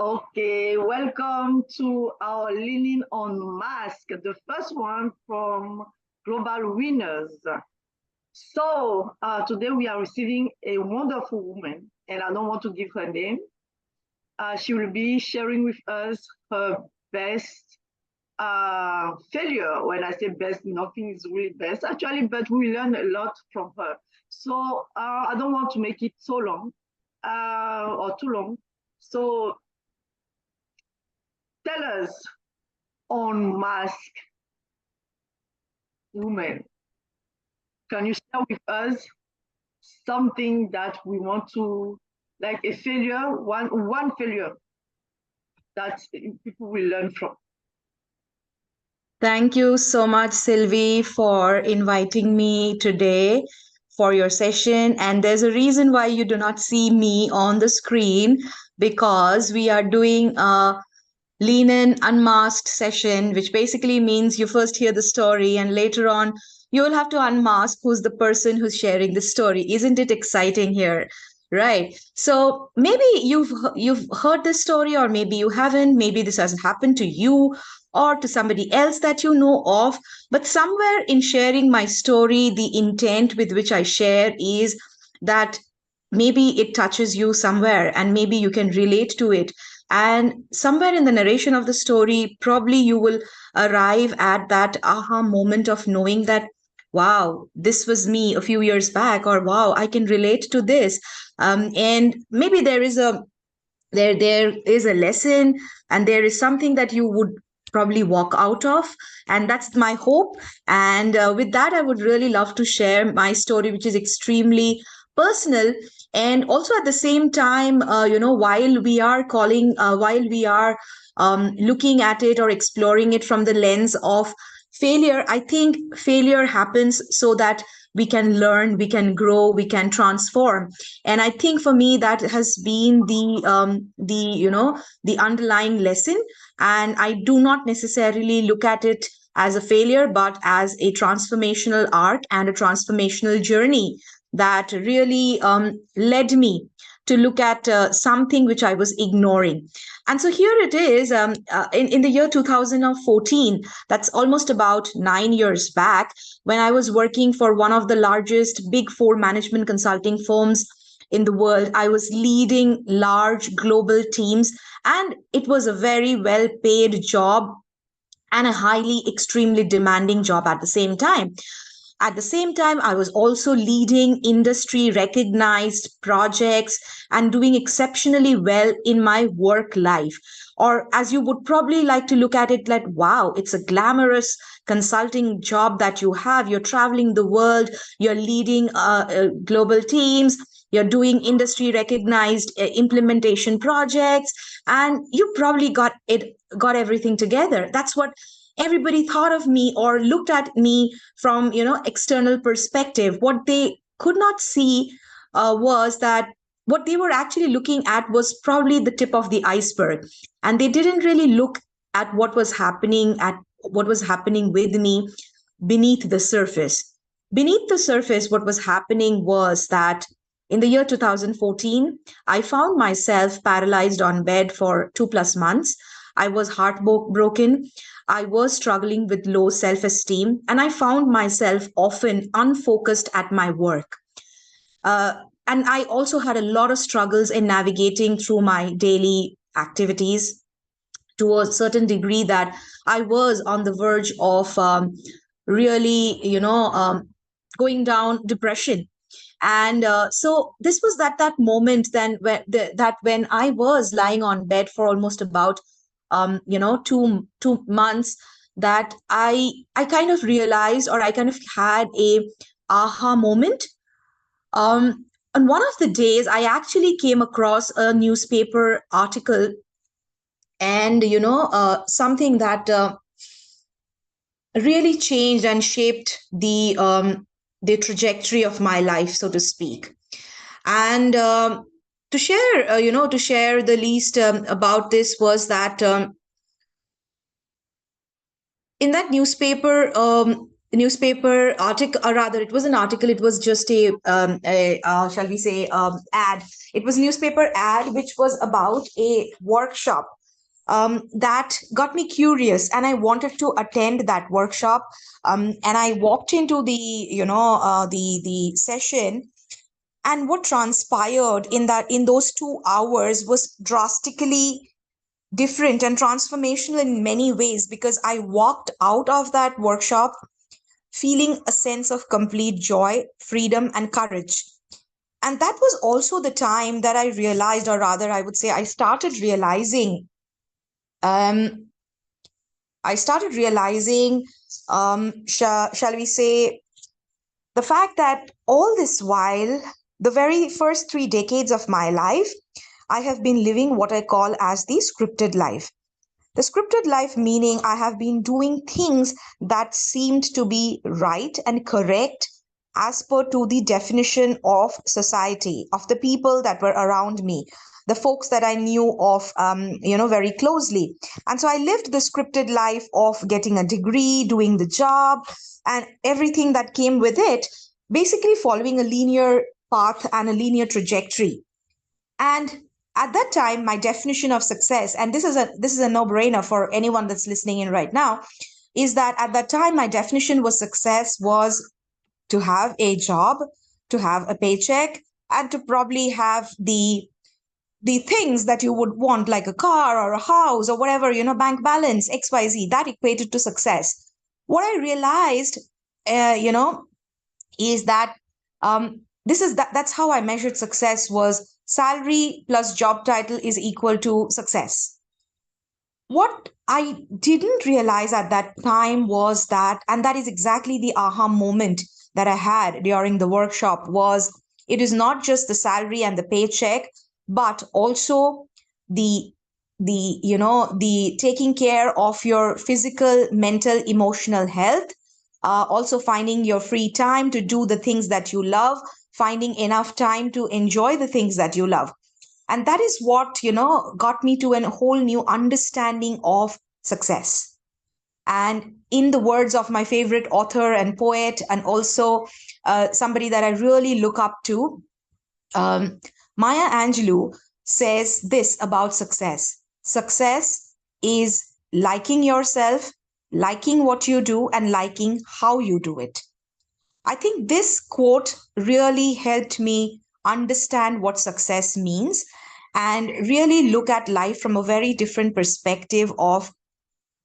Okay, welcome to our Leaning on Mask, the first one from Global Winners. Today we are receiving a wonderful woman, and I don't want to give her name. She will be sharing with us her best failure. When I say best, nothing is really best actually, but we learn a lot from her. I don't want to make it so long or too long. So tell us on mask women. Can you share with us something that we want to, like a failure, one failure that people will learn from? Thank you so much, Sylvie, for inviting me today for your session. And there's a reason why you do not see me on the screen because we are doing a lean in unmasked session, which basically means you first hear the story and later on you will have to unmask who's the person who's sharing the story. Isn't it exciting here? Right. So maybe you've heard this story or maybe you haven't. Maybe this has happened to you or to somebody else that you know of. But somewhere in sharing my story, the intent with which I share is that maybe it touches you somewhere and maybe you can relate to it. And somewhere in the narration of the story, probably you will arrive at that aha moment of knowing that, wow, this was me a few years back, or wow, I can relate to this. And maybe there is a lesson and there is something that you would probably walk out of, and that's my hope. And with that, I would really love to share my story, which is extremely personal. And also at the same time, while we are looking at it or exploring it from the lens of failure, I think failure happens so that we can learn, we can grow, we can transform. And I think for me that has been the underlying lesson. And I do not necessarily look at it as a failure but as a transformational arc and a transformational journey that really led me to look at something which I was ignoring. And so here it is, in the year 2014, that's almost about 9 years back, when I was working for one of the largest big four management consulting firms in the world. I was leading large global teams, and it was a very well paid job and a highly, extremely demanding job at the same time. At the same time, I was also leading industry recognized projects and doing exceptionally well in my work life. Or, as you would probably like to look at it, like, wow, it's a glamorous consulting job that you have. You're traveling the world, you're leading global teams, you're doing industry recognized implementation projects, and you probably got everything together. That's what everybody thought of me or looked at me from external perspective. What they could not see was that what they were actually looking at was probably the tip of the iceberg, and they didn't really look at what was happening with me beneath the surface. Beneath the surface, what was happening was that in the year 2014, I found myself paralyzed on bed for 2+ months. I was heartbroken. I was struggling with low self esteem, and I found myself often unfocused at my work. Uh, and I also had a lot of struggles in navigating through my daily activities to a certain degree that I was on the verge of really, going down depression. And so this was that moment then that when I was lying on bed for almost about 2 months, that I kind of realized, or I kind of had a aha moment. On one of the days, I actually came across a newspaper article, and something that really changed and shaped the trajectory of my life, so to speak. And to share the least about this was that in that newspaper, newspaper article, or rather it was an article, it was just a shall we say, ad. It was a newspaper ad which was about a workshop that got me curious, and I wanted to attend that workshop. And I walked into the, the session, and what transpired in those 2 hours was drastically different and transformational in many ways, because I walked out of that workshop feeling a sense of complete joy, freedom, and courage. And that was also the time that I realized, or rather, I would say, um, I started realizing, shall we say, the fact that all this while, the very first 3 decades of my life, I have been living what I call as the scripted life. The scripted life meaning I have been doing things that seemed to be right and correct as per to the definition of society, of the people that were around me, the folks that I knew of, very closely. And so I lived the scripted life of getting a degree, doing the job, and everything that came with it, basically following a linear path and a linear trajectory. And at that time, my definition of success, and this is a no-brainer for anyone that's listening in right now, is that at that time my definition was success was to have a job, to have a paycheck, and to probably have the things that you would want, like a car or a house or whatever, bank balance, XYZ, that equated to success. What I realized, is that that's how I measured success, was salary plus job title is equal to success. What I didn't realize at that time was that, and that is exactly the aha moment that I had during the workshop, was it is not just the salary and the paycheck, but also the the taking care of your physical, mental, emotional health, also finding your free time to do the things that you love, finding enough time to enjoy the things that you love. And that is what, got me to a whole new understanding of success. And in the words of my favorite author and poet, and also somebody that I really look up to, um, Maya Angelou says this about success: success is liking yourself, liking what you do, and liking how you do it. I think this quote really helped me understand what success means and really look at life from a very different perspective of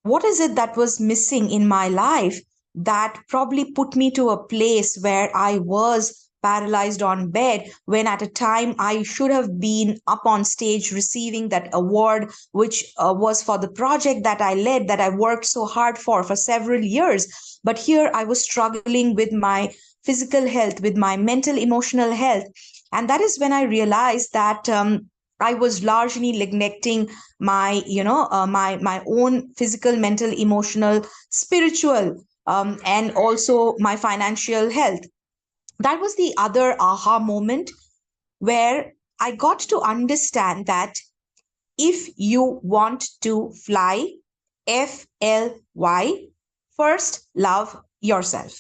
what is it that was missing in my life that probably put me to a place where I was paralyzed on bed, when at a time I should have been up on stage receiving that award, which was for the project that I led, that I worked so hard for several years. But here I was struggling with my physical health, with my mental emotional health. And that is when I realized that I was largely neglecting my my own physical, mental, emotional, spiritual, and also my financial health. That was the other aha moment, where I got to understand that if you want to fly, FLY, first love yourself.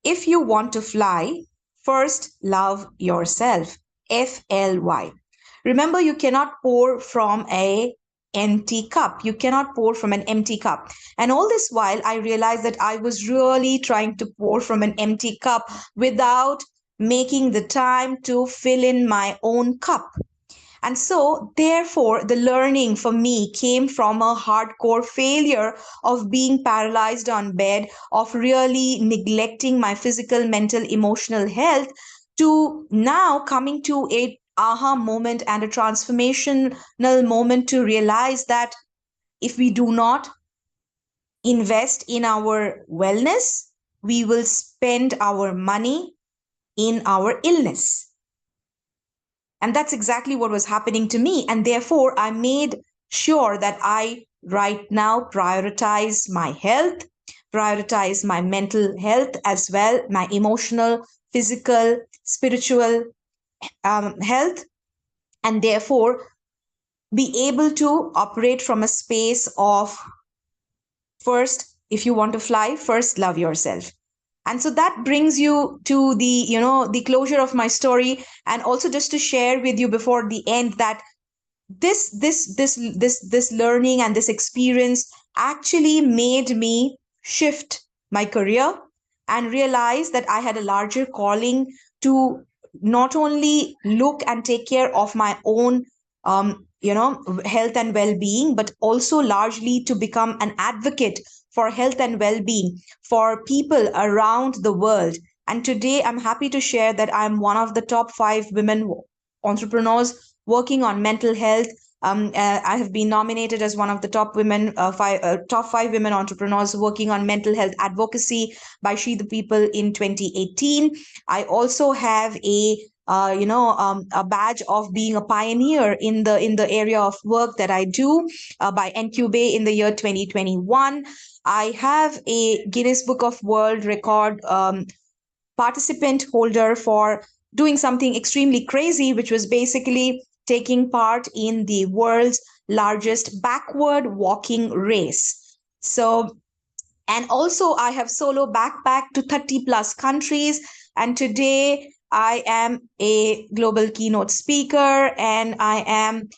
If you want to fly, first love yourself, FLY. Remember, you cannot pour from a empty cup. You cannot pour from an empty cup. And all this while, I realized that I was really trying to pour from an empty cup without making the time to fill in my own cup. And so, therefore, the learning for me came from a hardcore failure of being paralyzed on bed, of really neglecting my physical, mental, emotional health, to now coming to a aha moment and a transformational moment to realize that if we do not invest in our wellness, we will spend our money in our illness. And that's exactly what was happening to me. And therefore, I made sure that I right now prioritize my health, prioritize my mental health as well, my emotional, physical, spiritual health, and therefore be able to operate from a space of first if you want to fly, first love yourself. And so that brings you to the closure of my story. And also just to share with you before the end that this learning and this experience actually made me shift my career and realize that I had a larger calling to not only look and take care of my own health and well-being, but also largely to become an advocate for health and well-being for people around the world. And today I'm happy to share that I'm one of the top 5 women entrepreneurs working on mental health. I have been nominated as one of the top 5 women entrepreneurs working on mental health advocacy by She the People in 2018. I also have a badge of being a pioneer in the area of work that I do by NQBay in the year 2021. I have a Guinness Book of World Record participant holder for doing something extremely crazy, which was basically taking part in the world's largest backward walking race. So, and also I have solo backpacked to 30 plus countries. And today I am a global keynote speaker, and I am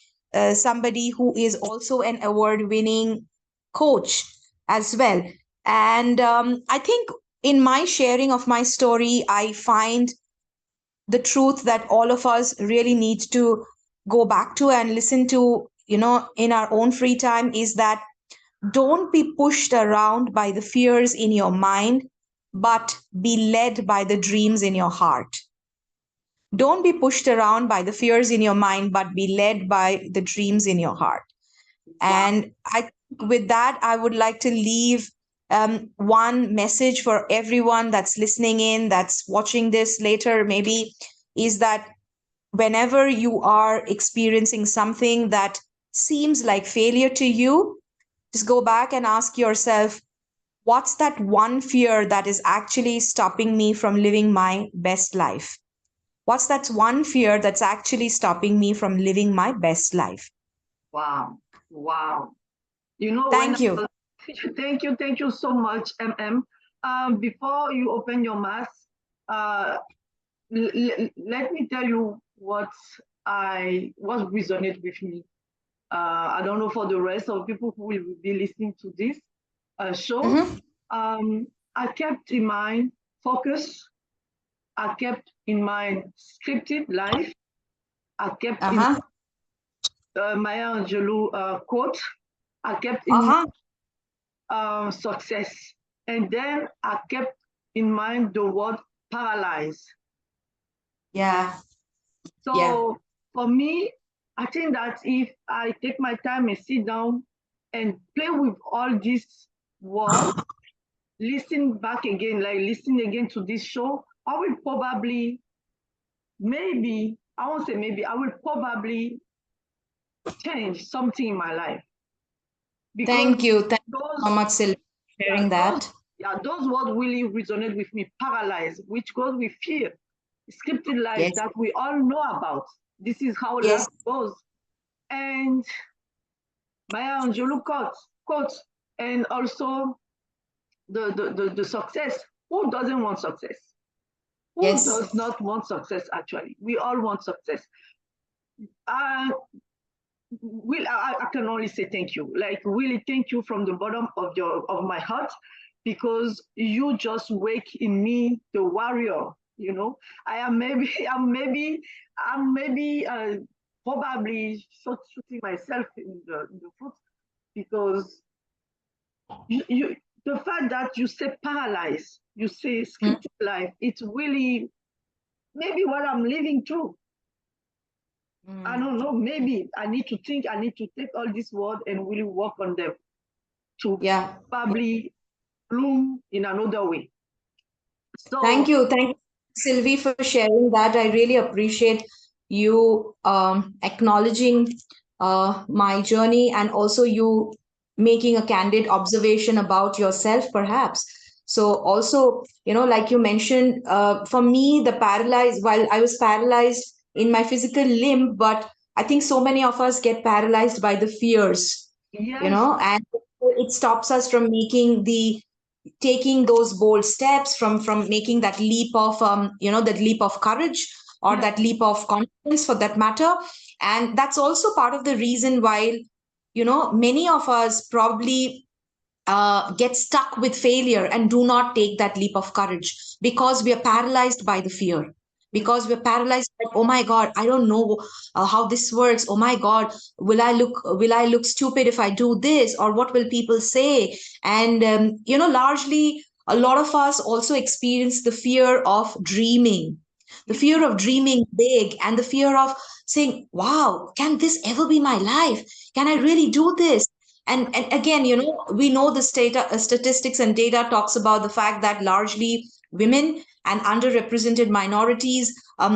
somebody who is also an award winning coach as well. And I think in my sharing of my story, I find the truth that all of us really need to go back to and listen to, in our own free time, is that don't be pushed around by the fears in your mind, but be led by the dreams in your heart. Don't be pushed around by the fears in your mind, but be led by the dreams in your heart. Wow. And with that, I would like to leave one message for everyone that's listening in, that's watching this later, maybe, is that whenever you are experiencing something that seems like failure to you, just go back and ask yourself, what's that one fear that is actually stopping me from living my best life? What's that one fear that's actually stopping me from living my best life? Wow. Wow. You know, when Thank you. thank you so much, MM. Before you open your mouth, uh, let me tell you what resonated with me. I don't know for the rest of people who will be listening to this show. Mm-hmm. I kept in mind focus. I kept in mind scripted life. I kept in Uh-huh. Maya Angelou quote. I kept in Uh-huh. success. And then I kept in mind the word paralyzed. Yeah. Yeah. So for me, I think that if I take my time and sit down and play with all these words, listen back again, like listen again to this show, I will probably, maybe, I won't say maybe, I will probably change something in my life because Thank you. Thank you so those, much, Sylvia, for yeah, sharing those, that. yeah, those words really resonate with me. Paralyzed, which goes with fear, scripted life Yes. that we all know about. This is how life Yes. goes. And Myah Angelou quotes, and also the success. Who doesn't want success? Who Yes. does not want success? Actually, we all want success. Uh, I can only say thank you. Like really, thank you from the bottom of my heart, because you just wake in me the warrior. You know, I am maybe I'm maybe probably shooting myself in the foot, because you the fact that you say paralyzed, you say Mm. scripted life, it's really maybe what I'm living through. I Mm. don't know, maybe I need to think, I need to take all these words and really work on them to Yeah. probably bloom in another way. Thank So you. Thank you, Sylvie, for sharing that. I really appreciate you acknowledging my journey, and also you making a candid observation about yourself, perhaps. So, also, like you mentioned, for me, while I was paralyzed in my physical limb, but I think so many of us get paralyzed by the fears, yes, and it stops us from taking those bold steps, from making that leap of that leap of courage, or Yeah. that leap of confidence for that matter. And that's also part of the reason why many of us probably get stuck with failure and do not take that leap of courage, because we are paralyzed by the fear, Mm. because we're paralyzed by, oh my god, I don't know how this works. Oh my god, will I look stupid if I do this, or what will people say? And largely a lot of us also experience the fear of dreaming, the fear of dreaming big, and the fear of saying, wow, can this ever be my life? Can I really do this? And again, we know the statistics and data talks about the fact that largely women and underrepresented minorities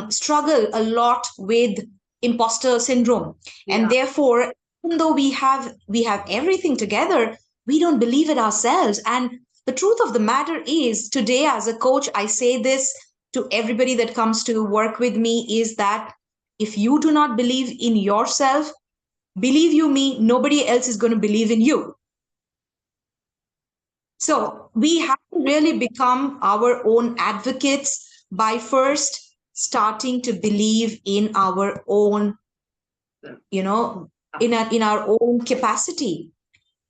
struggle a lot with imposter syndrome. And Yeah. therefore, even though we have everything together, we don't believe it ourselves. And the truth of the matter is, today as a coach, I say this to everybody that comes to work with me, is that if you do not believe in yourself, believe you me, nobody else is going to believe in you. Wow. So we have to really become our own advocates by first starting to believe in our own, you know, in our own capacity.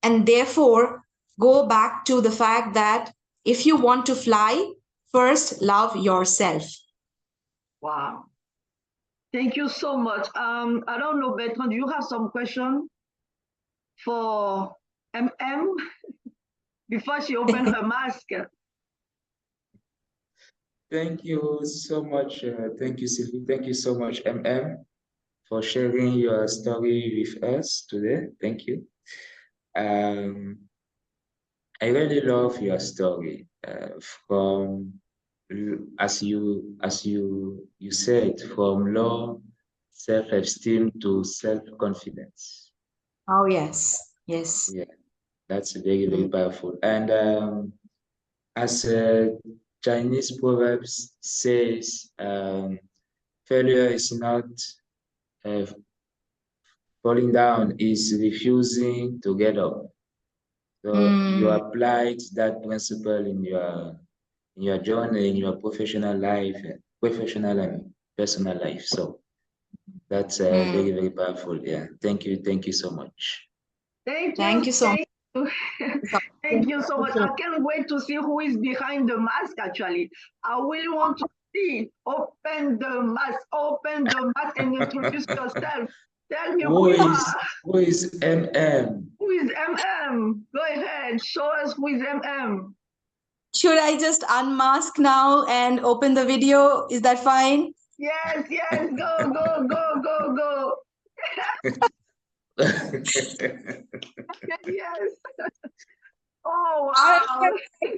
And therefore, go back to the fact that if you want to fly, first love yourself. Wow. Thank you so much. I don't know, Bertrand, do you have some question for MM before she opened her mask? Thank you so much. Thank you, Sylvie. Thank you so much, MM, for sharing your story with us today. Thank you. Um, I really love your story. From as you said, from low self-esteem to self-confidence. Oh, yes. Yes. Yeah, that's very, very Mm. powerful. And as Chinese proverbs says, failure is not uh, falling down, is refusing to get up. So you Mm. applied that principle in your journey, in your professional and personal life. So that's Mm. very, very powerful. Yeah. Thank you so much. Thank Thank you. you so much. Thank you. Thank you so much. I can't wait to see who is behind the mask, actually. I really want to see. Open the mask. Open the mask and introduce yourself. Tell me who you are. Who is MM? Who is MM? Go ahead. Show us who is MM. Should I just unmask now and open the video? Is that fine? Yes, yes. Go, go, go, go, go. Yes. Oh, I'm wow. so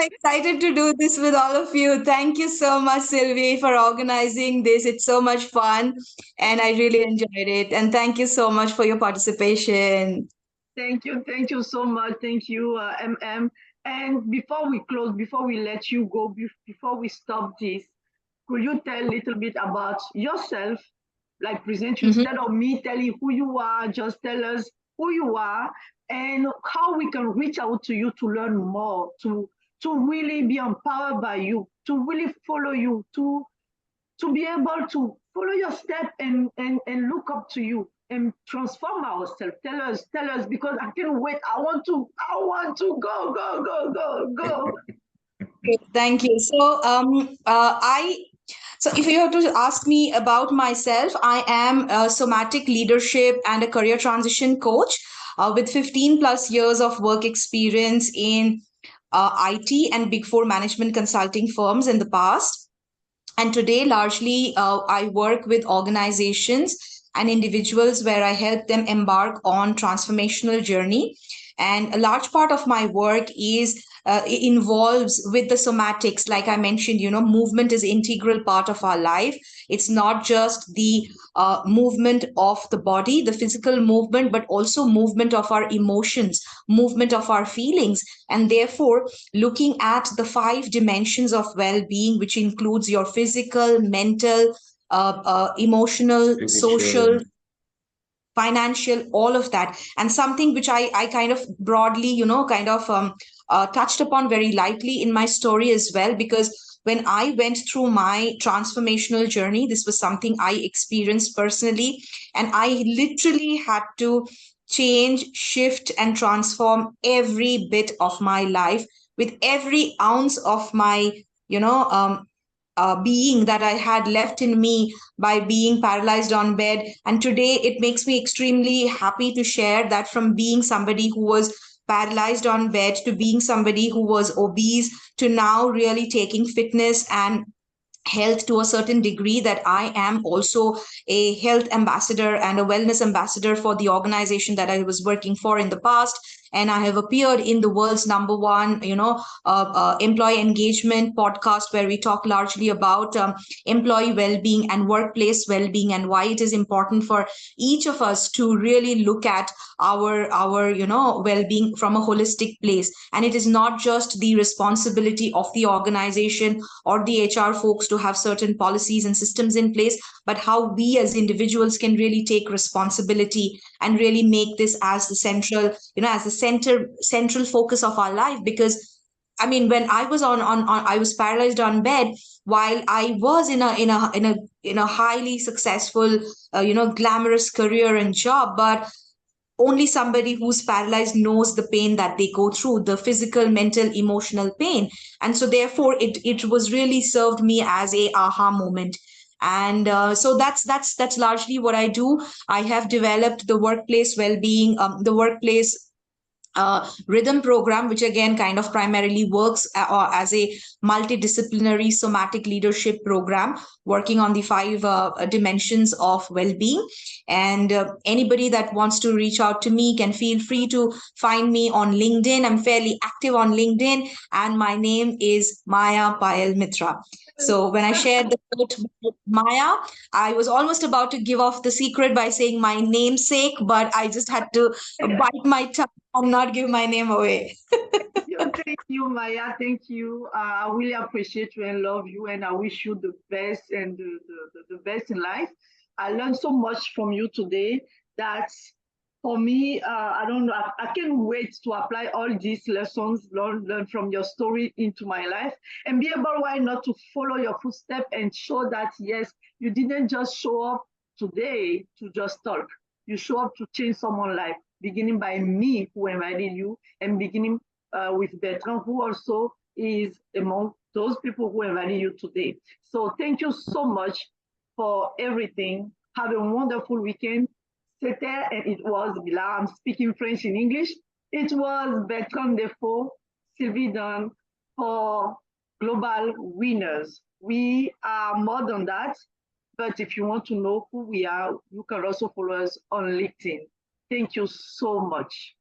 excited to do this with all of you. Thank you so much, Sylvie, for organizing this. It's so much fun and I really enjoyed it. And thank you so much for your participation. Thank you so much. Thank you, MM. And before we close, before we let you go, before we stop this, could you tell a little bit about yourself? Like present you Mhm. instead of me telling who you are, just tell us who you are and how we can reach out to you to learn more, to really be empowered by you, to really follow you, to be able to follow your step and look up to you and transform ourselves. Tell us, because I can't wait. I want to go, go, go, go, go. Okay, thank you. So if you have to ask me about myself, I am a somatic leadership and a career transition coach with 15 plus years of work experience in IT and Big Four management consulting firms in the past. And today, largely, I work with organizations and individuals where I help them embark on transformational journey. And a large part of my work is involves with the somatics. Like I mentioned, movement is integral part of our life. It's not just the movement of the body, the physical movement, but also movement of our emotions, movement of our feelings. And therefore, looking at the five dimensions of well-being, which includes your physical, mental, emotional, Spiritual. social, financial, all of that. And something which I kind of broadly, touched upon very lightly in my story as well, because when I went through my transformational journey, this was something I experienced personally. And I literally had to change, shift, and transform every bit of my life with every ounce of my, being that I had left in me by being paralyzed on bed. And today it makes me extremely happy to share that from being somebody who was paralyzed on bed to being somebody who was obese to now really taking fitness and health to a certain degree, that I am also a health ambassador and a wellness ambassador for the organization that I was working for in the past. And I have appeared in the world's number one, employee engagement podcast, where we talk largely about employee well-being and workplace well-being, and why it is important for each of us to really look at our well-being from a holistic place. And it is not just the responsibility of the organization or the HR folks to have certain policies and systems in place, but how we as individuals can really take responsibility and really make this as the central, as the central focus of our life. Because I mean, when I was on I was paralyzed on bed while I was in a highly successful, glamorous career and job, but only somebody who's paralyzed knows the pain that they go through, the physical, mental, emotional pain. And so therefore it was really served me as a aha moment. And so that's largely what I do. I have developed the workplace well-being, the workplace rhythm program, which again kind of primarily works as a multidisciplinary somatic leadership program, working on the five dimensions of well-being. And anybody that wants to reach out to me can feel free to find me on LinkedIn. I'm fairly active on LinkedIn, and my name is Myah Payal Mitra. So when I shared the quote Myah, I was almost about to give off the secret by saying my namesake, but I just had to bite my tongue and not give my name away. Thank you, Myah. Thank you. I really appreciate you and love you, and I wish you the best and the best in life. I learned so much from you today that for me, I don't know, I can't wait to apply all these lessons learned from your story into my life and be able, why not, to follow your footsteps and show that, yes, you didn't just show up today to just talk. You show up to change someone's life, beginning by me who invited you, and beginning with Bertrand, who also is among those people who invited you today. So thank you so much for everything. Have a wonderful weekend. C'était, and it was, là, I'm speaking French in English. It was Bertrand Defoe, Sylvie Dunn for Global Winners. We are more than that, but if you want to know who we are, you can also follow us on LinkedIn. Thank you so much.